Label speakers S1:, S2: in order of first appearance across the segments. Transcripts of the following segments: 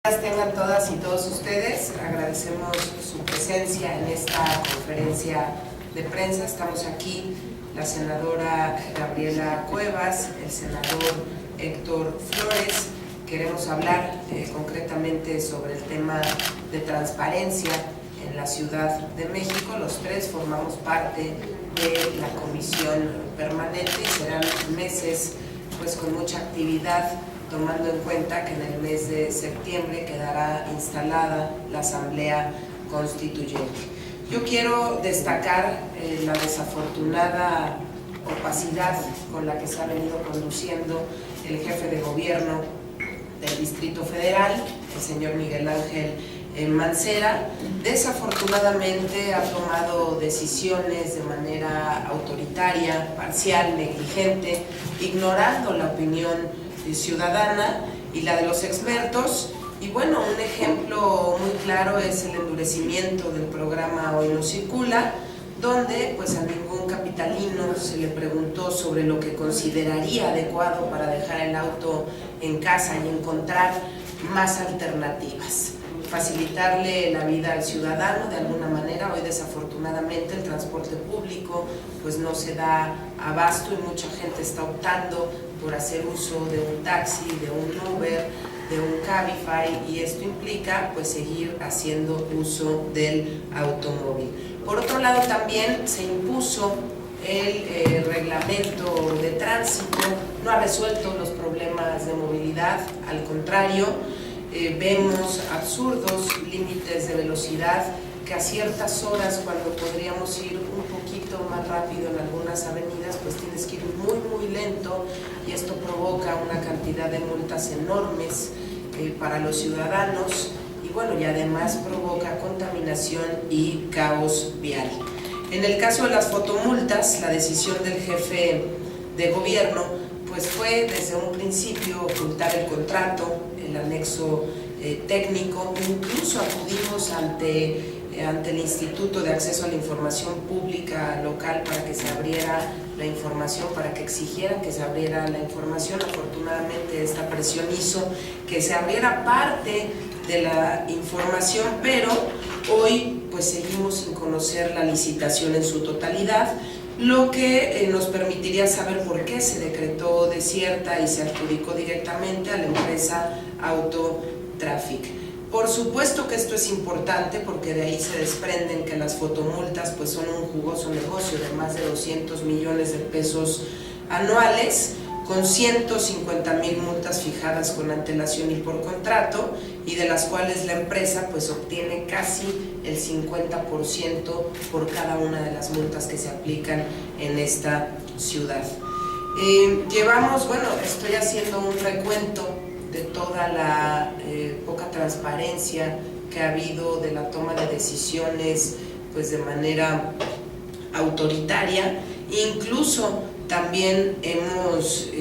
S1: Tengan todas y todos ustedes, agradecemos su presencia en esta conferencia de prensa. Estamos aquí la senadora Gabriela Cuevas, el senador Héctor Flores. Queremos hablar concretamente sobre el tema de transparencia en la Ciudad de México. Los tres formamos parte de la comisión permanente y serán meses pues con mucha actividad, tomando en cuenta que en el mes de septiembre quedará instalada la Asamblea Constituyente. Yo quiero destacar la desafortunada opacidad con la que se ha venido conduciendo el jefe de gobierno del Distrito Federal, el señor Miguel Ángel Mancera. Desafortunadamente ha tomado decisiones de manera autoritaria, parcial, negligente, ignorando la opinión ciudadana y la de los expertos. Y bueno, un ejemplo muy claro es el endurecimiento del programa Hoy No Circula, donde pues a ningún capitalino se le preguntó sobre lo que consideraría adecuado para dejar el auto en casa y encontrar más alternativas, facilitarle la vida al ciudadano de alguna manera. Hoy desafortunadamente el transporte público pues no se da abasto y mucha gente está optando por hacer uso de un taxi, de un Uber, de un Cabify, y esto implica pues seguir haciendo uso del automóvil. Por otro lado, también se impuso el reglamento de tránsito. No ha resuelto los problemas de movilidad, al contrario, vemos absurdos límites de velocidad que a ciertas horas, cuando podríamos ir un poquito más rápido en algunas avenidas, pues tienes que ir muy lento, y esto provoca una cantidad de multas enormes para los ciudadanos, y bueno, y además provoca contaminación y caos vial. En el caso de las fotomultas, la decisión del jefe de gobierno pues fue desde un principio ocultar el contrato, el anexo técnico. Incluso acudimos ante el Instituto de Acceso a la Información Pública local para que se abriera la información, para que exigieran que se abriera la información. Afortunadamente esta presión hizo que se abriera parte de la información, pero hoy pues seguimos sin conocer la licitación en su totalidad, lo que nos permitiría saber por qué se decretó desierta y se adjudicó directamente a la empresa Autotraffic. Por supuesto que esto es importante, porque de ahí se desprenden que las fotomultas pues son un jugoso negocio de más de 200 millones de pesos anuales, con 150,000 multas fijadas con antelación y por contrato, y de las cuales la empresa pues obtiene casi el 50% por cada una de las multas que se aplican en esta ciudad. Llevamos, bueno, estoy haciendo un recuento de toda la poca transparencia que ha habido, de la toma de decisiones pues de manera autoritaria. Incluso también hemos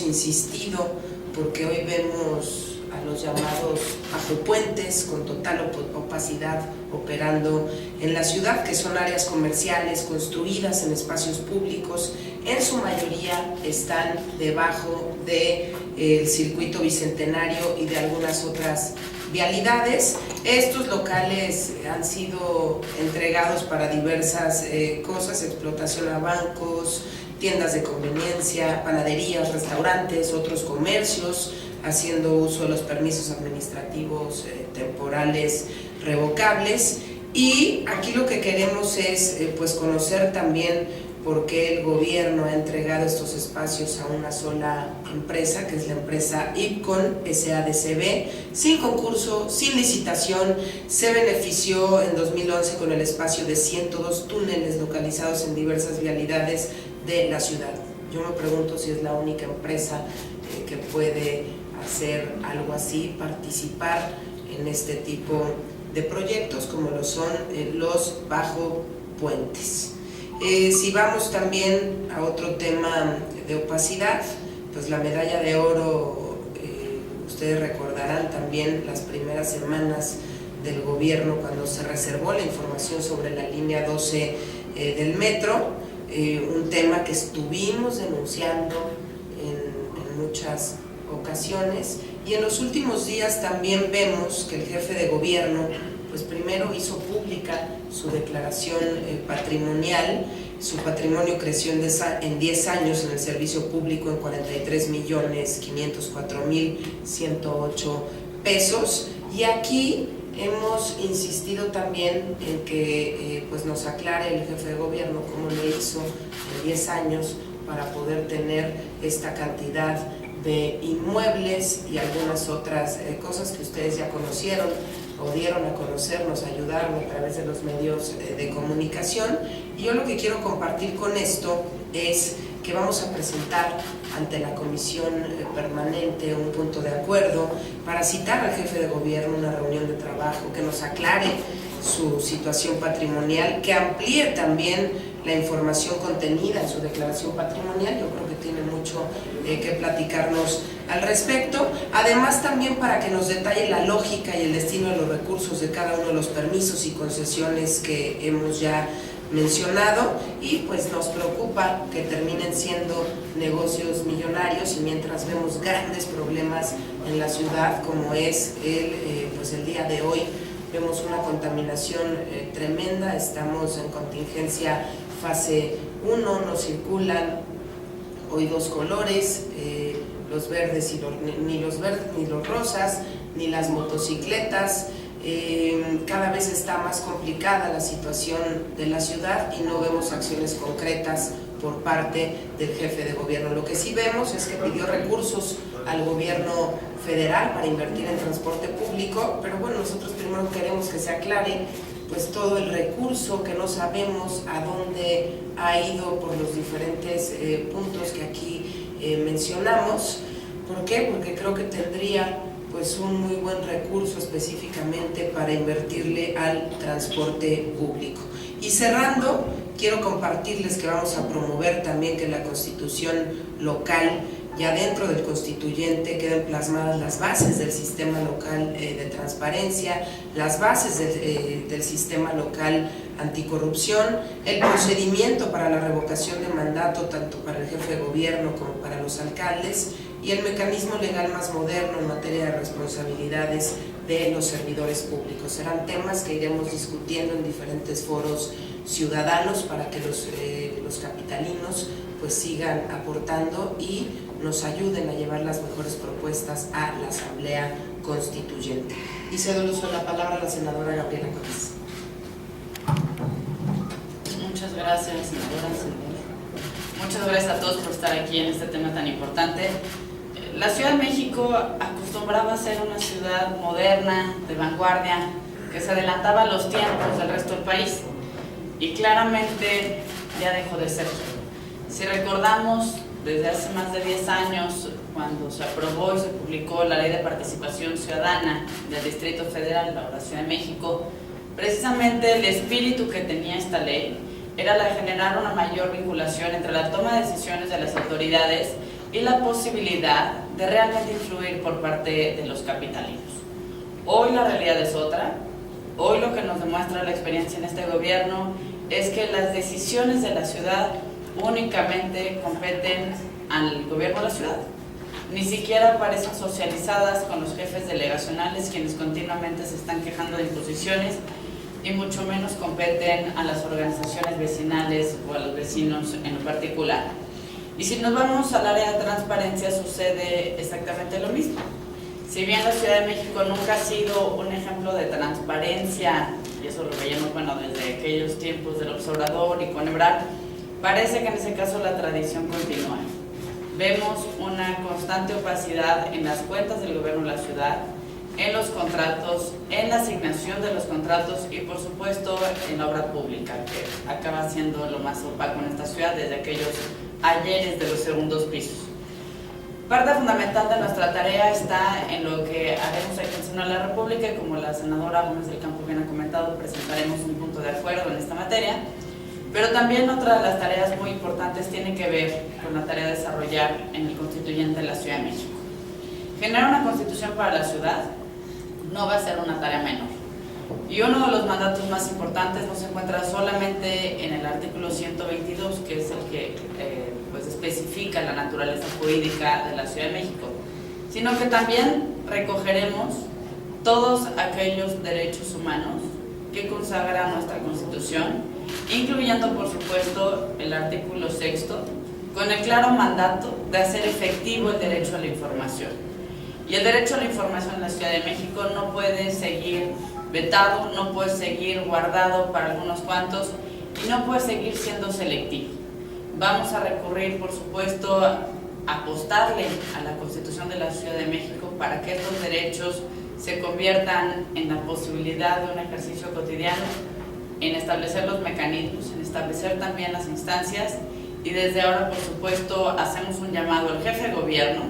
S1: insistido, porque hoy vemos a los llamados bajopuentes con total opacidad operando en la ciudad, que son áreas comerciales construidas en espacios públicos. En su mayoría están debajo del circuito bicentenario y de algunas otras vialidades. Estos locales han sido entregados para diversas cosas: explotación a bancos, tiendas de conveniencia, panaderías, restaurantes, otros comercios, haciendo uso de los permisos administrativos temporales revocables. Y aquí lo que queremos es pues conocer también por qué el gobierno ha entregado estos espacios a una sola empresa, que es la empresa Ipcon SADCB, sin concurso, sin licitación. Se benefició en 2011 con el espacio de 102 túneles localizados en diversas vialidades de la ciudad. Yo me pregunto si es la única empresa que puede hacer algo así, participar en este tipo de proyectos como lo son los bajopuentes. Si vamos también a otro tema de opacidad, pues la medalla de oro, ustedes recordarán también las primeras semanas del gobierno, cuando se reservó la información sobre la línea 12 del metro, un tema que estuvimos denunciando en muchas ocasiones, Y en los últimos días también vemos que el jefe de gobierno, pues primero hizo pública su declaración patrimonial. Su patrimonio creció en 10 años en el servicio público en 43.504.108 pesos. Y aquí hemos insistido también en que pues nos aclare el jefe de gobierno cómo le hizo en 10 años para poder tener esta cantidad de inmuebles y algunas otras cosas que ustedes ya conocieron o dieron a conocer, nos ayudaron a través de los medios de comunicación. Y yo lo que quiero compartir con esto es que vamos a presentar ante la comisión permanente un punto de acuerdo para citar al jefe de gobierno una reunión de trabajo que nos aclare su situación patrimonial, que amplíe también la información contenida en su declaración patrimonial. Yo creo que tiene mucho que platicarnos al respecto. Además también para que nos detalle la lógica y el destino de los recursos de cada uno de los permisos y concesiones que hemos ya mencionado, y pues nos preocupa que terminen siendo negocios millonarios y mientras vemos grandes problemas en la ciudad como es el día de hoy. Vemos una contaminación tremenda, estamos en contingencia fase 1, no circulan hoy dos colores, los verdes ni los rosas, ni las motocicletas. Cada vez está más complicada la situación de la ciudad y no vemos acciones concretas por parte del jefe de gobierno. Lo que sí vemos es que pidió recursos al gobierno federal para invertir en transporte público, pero bueno, nosotros primero queremos que se aclare pues todo el recurso, que no sabemos a dónde ha ido por los diferentes puntos que aquí mencionamos. ¿Por qué? Porque creo que tendría pues un muy buen recurso específicamente para invertirle al transporte público. Y cerrando, quiero compartirles que vamos a promover también que la Constitución local, ya dentro del constituyente, queden plasmadas las bases del sistema local de transparencia, las bases del sistema local anticorrupción, el procedimiento para la revocación de mandato tanto para el jefe de gobierno como para los alcaldes, y el mecanismo legal más moderno en materia de responsabilidades de los servidores públicos. Serán temas que iremos discutiendo en diferentes foros ciudadanos para que los capitalinos pues sigan aportando y nos ayuden a llevar las mejores propuestas a la Asamblea Constituyente. Y cedo el uso de la palabra a la senadora Gabriela Cuevas.
S2: Muchas gracias, senadora. Muchas gracias a todos por estar aquí en este tema tan importante. La Ciudad de México acostumbraba a ser una ciudad moderna, de vanguardia, que se adelantaba a los tiempos del resto del país, y claramente ya dejó de ser. Si recordamos, desde hace más de 10 años, cuando se aprobó y se publicó la Ley de Participación Ciudadana del Distrito Federal, la Ciudad de México, precisamente el espíritu que tenía esta ley era la de generar una mayor vinculación entre la toma de decisiones de las autoridades y la posibilidad de realmente influir por parte de los capitalinos. Hoy la realidad es otra. Hoy lo que nos demuestra la experiencia en este gobierno es que las decisiones de la ciudad únicamente competen al gobierno de la ciudad. Ni siquiera aparecen socializadas con los jefes delegacionales, quienes continuamente se están quejando de imposiciones, y mucho menos competen a las organizaciones vecinales o a los vecinos en lo particular. Y si nos vamos al área de transparencia, sucede exactamente lo mismo. Si bien la Ciudad de México nunca ha sido un ejemplo de transparencia, y eso lo veíamos desde aquellos tiempos del Observador y con Ebrard, parece que en ese caso la tradición continúa. Vemos una constante opacidad en las cuentas del gobierno de la ciudad, en los contratos, en la asignación de los contratos y por supuesto en la obra pública, que acaba siendo lo más opaco en esta ciudad desde aquellos ayeres de los segundos pisos. Parte fundamental de nuestra tarea está en lo que haremos aquí en Senado de la República, y como la senadora Gómez del Campo bien ha comentado, presentaremos un punto de acuerdo en esta materia. Pero también otra de las tareas muy importantes tiene que ver con la tarea de desarrollar en el constituyente de la Ciudad de México. Generar una constitución para la ciudad no va a ser una tarea menor. Y uno de los mandatos más importantes no se encuentra solamente en el artículo 122, que es el que especifica la naturaleza jurídica de la Ciudad de México, sino que también recogeremos todos aquellos derechos humanos que consagra nuestra Constitución, incluyendo por supuesto el artículo 6, con el claro mandato de hacer efectivo el derecho a la información. Y el derecho a la información en la Ciudad de México no puede seguir vetado, no puede seguir guardado para algunos cuantos y no puede seguir siendo selectivo. Vamos a recurrir, por supuesto, a apostarle a la Constitución de la Ciudad de México para que estos derechos se conviertan en la posibilidad de un ejercicio cotidiano, en establecer los mecanismos, en establecer también las instancias, y desde ahora, por supuesto, hacemos un llamado al jefe de gobierno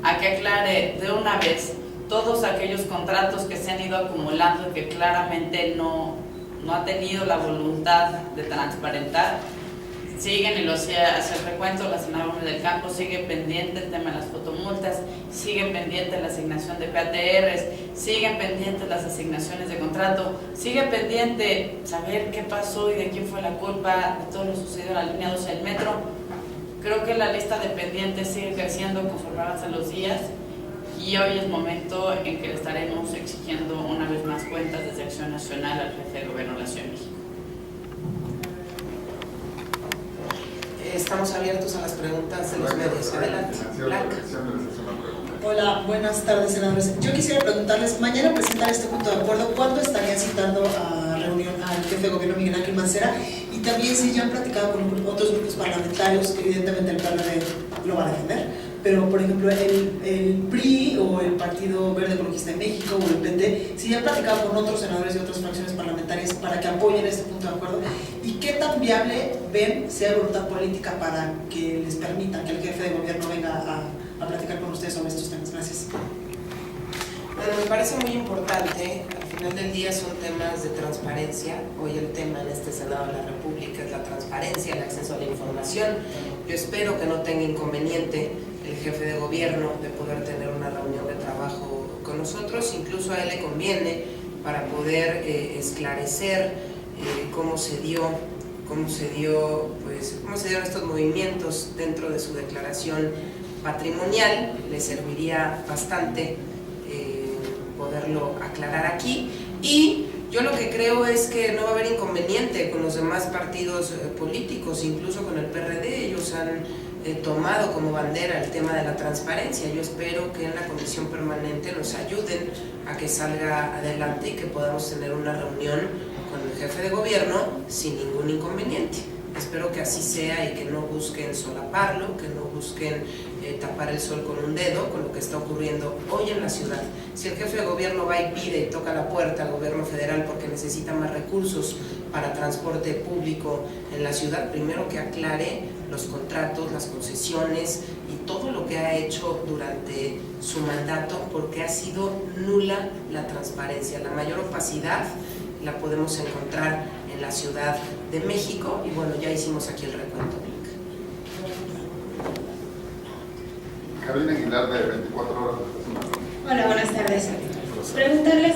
S2: a que aclare de una vez todos aquellos contratos que se han ido acumulando y que claramente no ha tenido la voluntad de transparentar. Siguen, y lo hacía hace el recuento la senadora del Campo, sigue pendiente el tema de las fotomultas, sigue pendiente la asignación de PATRs, siguen pendientes las asignaciones de contrato, sigue pendiente saber qué pasó y de quién fue la culpa de todo lo sucedido en la línea 12 del metro. Creo que la lista de pendientes sigue creciendo conforme avanzan los días y hoy es momento en que le estaremos exigiendo una vez más cuentas desde Acción Nacional al jefe de gobierno de la Ciudad de México.
S1: Estamos abiertos a las preguntas de los medios. Adelante, Blanca.
S3: Hola, buenas tardes, senadores. Yo quisiera preguntarles, mañana presentar este punto de acuerdo, ¿cuándo estarían citando a reunión al jefe de gobierno Miguel Ángel Mancera? Y también si ya han platicado con otros grupos parlamentarios, que evidentemente el PRD lo va a defender, pero por ejemplo el PRI o el Partido Verde Ecologista de México o el PT, si ya han platicado con otros senadores y otras fracciones parlamentarias para que apoyen este punto de acuerdo, y qué tan viable ven sea voluntad política para que les permitan que el jefe de gobierno venga a platicar con ustedes sobre estos temas. Gracias.
S1: Bueno, me parece muy importante. Al final del día son temas de transparencia. Hoy el tema en este Senado de la República es la transparencia, el acceso a la información. Yo espero que no tenga inconveniente el jefe de gobierno de poder tener una reunión de trabajo con nosotros. Incluso a él le conviene para poder esclarecer cómo se dieron estos movimientos dentro de su declaración patrimonial. Le serviría bastante poderlo aclarar aquí, y yo lo que creo es que no va a haber inconveniente con los demás partidos políticos, incluso con el PRD. Ellos han tomado como bandera el tema de la transparencia. Yo espero que en la comisión permanente nos ayuden a que salga adelante y que podamos tener una reunión con el jefe de gobierno sin ningún inconveniente. Espero que así sea y que no busquen solaparlo, que no busquen tapar el sol con un dedo, con lo que está ocurriendo hoy en la ciudad. Si el jefe de gobierno va y pide y toca la puerta al gobierno federal porque necesita más recursos para transporte público en la ciudad, primero que aclare los contratos, las concesiones y todo lo que ha hecho durante su mandato, porque ha sido nula la transparencia. La mayor opacidad la podemos encontrar en la Ciudad de México, y bueno, ya hicimos aquí el recuento.
S4: Carolina Aguilar, de 24 horas.
S5: Hola, buenas tardes. Preguntarles,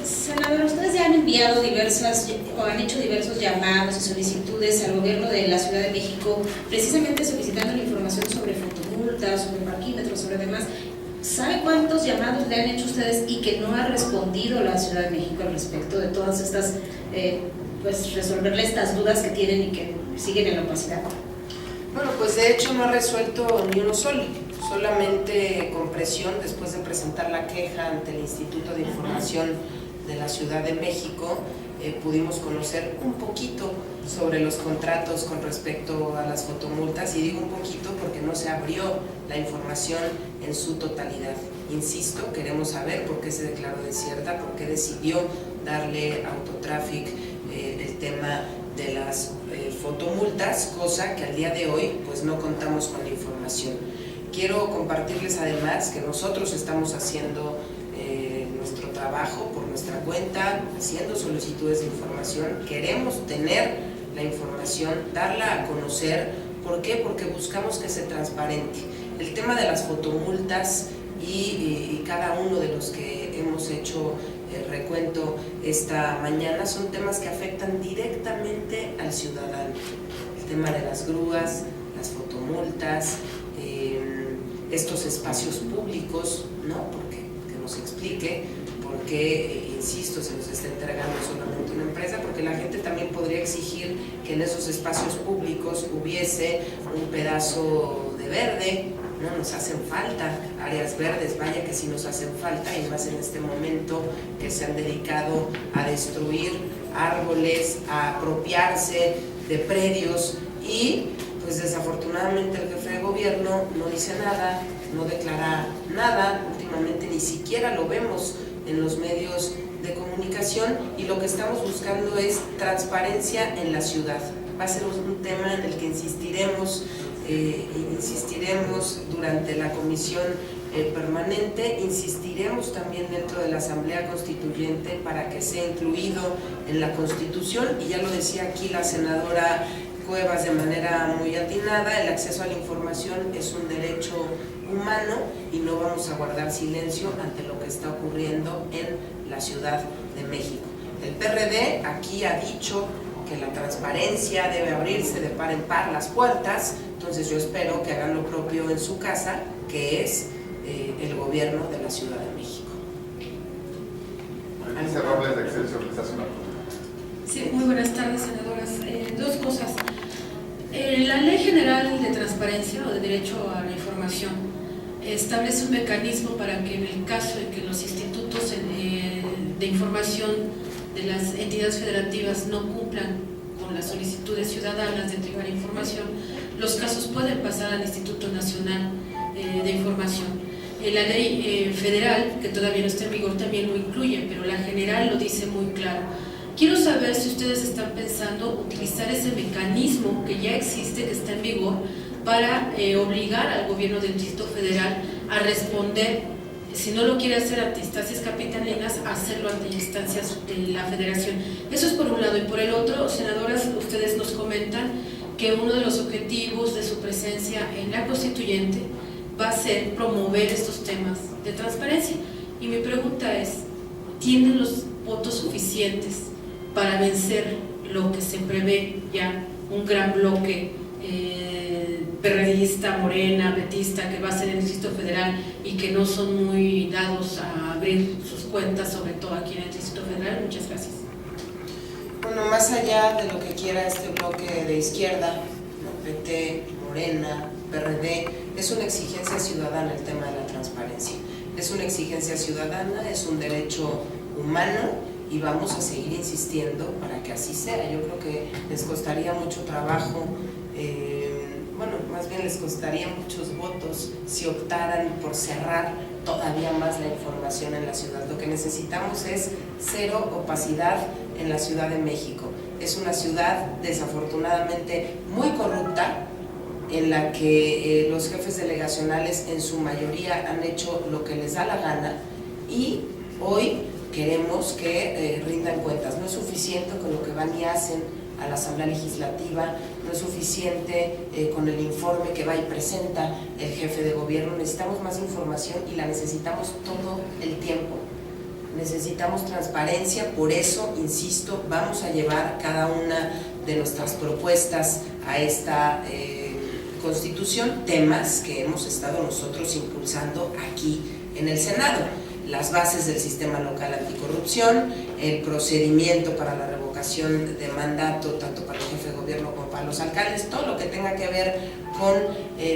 S5: senador, ustedes ya han enviado o han hecho diversos llamados y solicitudes al gobierno de la Ciudad de México, precisamente solicitando la información sobre fotomultas, sobre parquímetros, sobre demás. ¿Sabe cuántos llamados le han hecho ustedes y que no ha respondido la Ciudad de México al respecto de todas estas, pues resolverle estas dudas que tienen y que siguen en la opacidad?
S1: Bueno, pues de hecho no ha resuelto ni uno solo, solamente con presión, después de presentar la queja ante el Instituto de Información de la Ciudad de México, pudimos conocer un poquito sobre los contratos con respecto a las fotomultas, y digo un poquito porque no se abrió la información en su totalidad. Insisto, queremos saber por qué se declaró desierta, por qué decidió darle a Autotráfic el tema de las fotomultas, cosa que al día de hoy pues no contamos con la información. Quiero compartirles además que nosotros estamos haciendo nuestro trabajo por nuestra cuenta, haciendo solicitudes de información. Queremos tener la información, darla a conocer. ¿Por qué? Porque buscamos que sea transparente. El tema de las fotomultas y cada uno de los que hemos hecho recuento esta mañana son temas que afectan directamente al ciudadano. El tema de las grúas, las fotomultas, estos espacios públicos, ¿no? Porque que nos explique por qué, insisto, se nos está entregando solamente una empresa, porque la gente también podría exigir que en esos espacios públicos hubiese un pedazo de verde, ¿no? Nos hacen falta áreas verdes, vaya que sí nos hacen falta, y más en este momento que se han dedicado a destruir árboles, a apropiarse de predios, y pues desafortunadamente el jefe de gobierno no dice nada, no declara nada, últimamente ni siquiera lo vemos en los medios de comunicación, y lo que estamos buscando es transparencia en la ciudad. Va a ser un tema en el que insistiremos durante la comisión permanente, insistiremos también dentro de la Asamblea Constituyente para que sea incluido en la Constitución, y ya lo decía aquí la senadora Cuevas de manera muy atinada, el acceso a la información es un derecho humano y no vamos a guardar silencio ante lo que está ocurriendo en la Ciudad de México. El PRD aquí ha dicho que la transparencia debe abrirse de par en par las puertas, entonces yo espero que hagan lo propio en su casa, que es el gobierno de la Ciudad de México.
S4: Alicia Robles de Excelsior les hace una pregunta.
S6: Sí, muy buenas tardes, senadoras. Dos cosas. La Ley General de Transparencia o de Derecho a la Información establece un mecanismo para que en el caso de que los institutos de información de las entidades federativas no cumplan con las solicitudes ciudadanas de entregar información, los casos pueden pasar al Instituto Nacional de Información. La ley federal, que todavía no está en vigor, también lo incluye, pero la general lo dice muy claro. Quiero saber si ustedes están pensando utilizar ese mecanismo que ya existe, que está en vigor, para obligar al gobierno del Distrito Federal a responder, si no lo quiere hacer ante instancias capitalinas, a hacerlo ante instancias de la Federación. Eso es por un lado. Y por el otro, senadoras, ustedes nos comentan que uno de los objetivos de su presencia en la Constituyente va a ser promover estos temas de transparencia. Y mi pregunta es, ¿tienen los votos suficientes para vencer lo que se prevé ya un gran bloque perredista, morena, betista, que va a ser el Distrito Federal y que no son muy dados a abrir sus cuentas, sobre todo aquí en el Distrito Federal? Muchas gracias.
S1: Bueno, más allá de lo que quiera este bloque de izquierda, ¿no? PT, Morena, PRD, es una exigencia ciudadana el tema de la transparencia. Es una exigencia ciudadana, es un derecho humano, y vamos a seguir insistiendo para que así sea. Yo creo que les costaría mucho trabajo, bueno, más bien les costaría muchos votos si optaran por cerrar todavía más la información en la ciudad. Lo que necesitamos es cero opacidad en la Ciudad de México. Es una ciudad desafortunadamente muy corrupta, en la que los jefes delegacionales en su mayoría han hecho lo que les da la gana, y hoy queremos que rindan cuentas. No es suficiente con lo que van y hacen a la Asamblea Legislativa, no es suficiente con el informe que va y presenta el jefe de gobierno. Necesitamos más información y la necesitamos todo el tiempo. Necesitamos transparencia, por eso, insisto, vamos a llevar cada una de nuestras propuestas a esta Constitución, temas que hemos estado nosotros impulsando aquí en el Senado. Las bases del sistema local anticorrupción, el procedimiento para la revocación de mandato, tanto para el jefe de gobierno como para los alcaldes, todo lo que tenga que ver con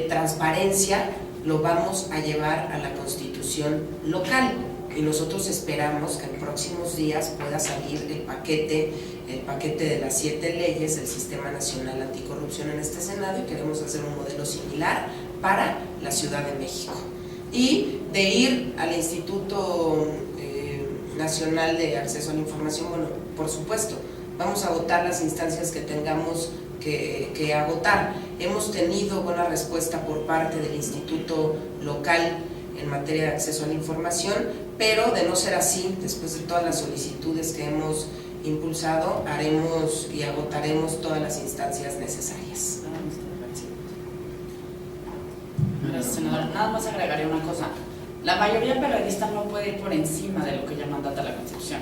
S1: transparencia, lo vamos a llevar a la Constitución local. Y nosotros esperamos que en próximos días pueda salir el paquete de las 7 leyes del Sistema Nacional Anticorrupción en este Senado, y queremos hacer un modelo similar para la Ciudad de México. Y de ir al Instituto Nacional de Acceso a la Información, bueno, por supuesto, vamos a agotar las instancias que tengamos que agotar. Hemos tenido buena respuesta por parte del Instituto Local en materia de acceso a la información, pero de no ser así, después de todas las solicitudes que hemos impulsado, haremos y agotaremos todas las instancias necesarias.
S2: Gracias, senadora. Nada más agregaría una cosa. La mayoría periodista no puede ir por encima de lo que ya mandata la Constitución.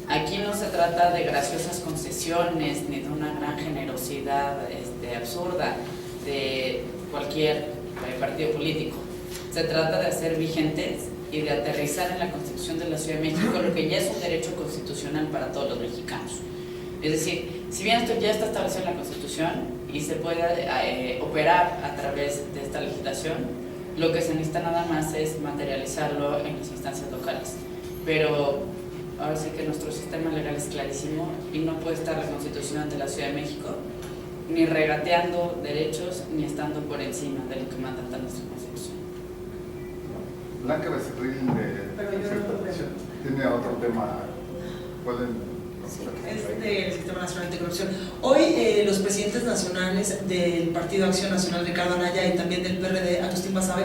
S2: Aquí no se trata de graciosas concesiones ni de una gran generosidad absurda de cualquier partido político. Se trata de hacer vigentes y de aterrizar en la Constitución de la Ciudad de México lo que ya es un derecho constitucional para todos los mexicanos. Es decir, si bien esto ya está establecido en la Constitución y se puede operar a través de esta legislación, lo que se necesita nada más es materializarlo en las instancias locales. Pero ahora sí que nuestro sistema legal es clarísimo y no puede estar la Constitución de la Ciudad de México ni regateando derechos ni estando por encima de lo que manda nuestra Constitución.
S4: Blanca Becerril tiene otro tema. ¿Pueden?
S3: Es del Sistema Nacional Anticorrupción. Hoy los presidentes nacionales del Partido Acción Nacional, Ricardo Anaya, y también del PRD, Agustín Basabe,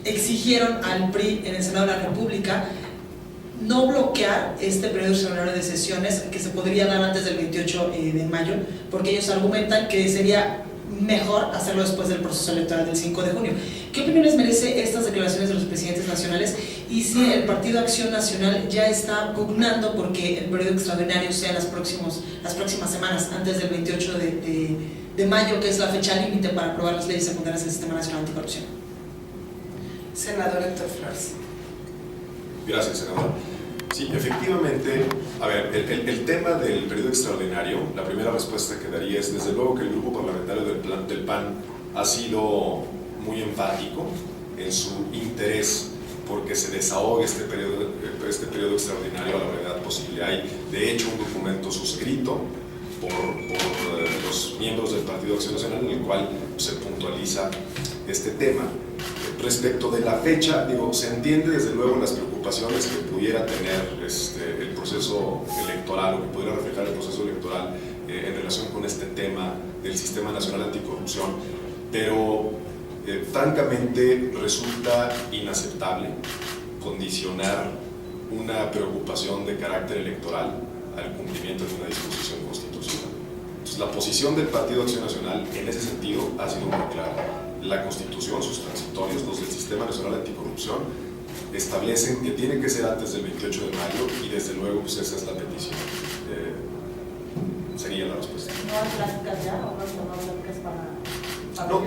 S3: exigieron al PRI en el Senado de la República no bloquear este periodo extraordinario de sesiones que se podría dar antes del 28 de mayo, porque ellos argumentan que sería mejor hacerlo después del proceso electoral del 5 de junio. ¿Qué opiniones merece estas declaraciones de los presidentes nacionales? Y si el Partido Acción Nacional ya está pugnando porque el periodo extraordinario sea las próximas semanas, antes del 28 de mayo, que es la fecha límite para aprobar las leyes secundarias del Sistema Nacional Anticorrupción.
S1: Senador Héctor Flores.
S7: Gracias, senador. Sí, efectivamente, a ver, el tema del periodo extraordinario, la primera respuesta que daría es, desde luego, que el grupo parlamentario del PAN ha sido muy enfático en su interés porque se desahogue este periodo extraordinario a la brevedad posible. Hay, de hecho, un documento suscrito por los miembros del Partido Acción Nacional en el cual se puntualiza este tema. Respecto de la fecha, se entiende desde luego las preocupaciones que pudiera tener el proceso electoral o que pudiera reflejar el proceso electoral en relación con este tema del Sistema Nacional Anticorrupción, pero francamente resulta inaceptable condicionar una preocupación de carácter electoral al cumplimiento de una disposición constitucional. Entonces, la posición del Partido Acción Nacional en ese sentido ha sido muy clara. La Constitución, sus transitorios, los del Sistema Nacional Anticorrupción, establecen que tiene que ser antes del 28 de mayo y desde luego pues esa es la petición. Sería la respuesta.
S8: ¿No hay pláticas ya o no hay pláticas para
S7: no,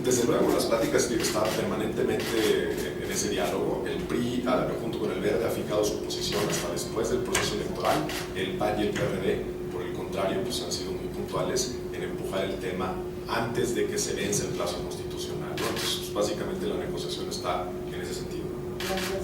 S7: desde luego las pláticas están permanentemente en ese diálogo. El PRI, junto con el Verde, ha fijado su posición hasta después del proceso electoral. El PAN y el PRD, por el contrario, pues han sido muy puntuales en empujar el tema antes de que se vence el plazo constitucional, ¿no? Entonces, pues, básicamente la negociación está en ese sentido.
S8: Gracias.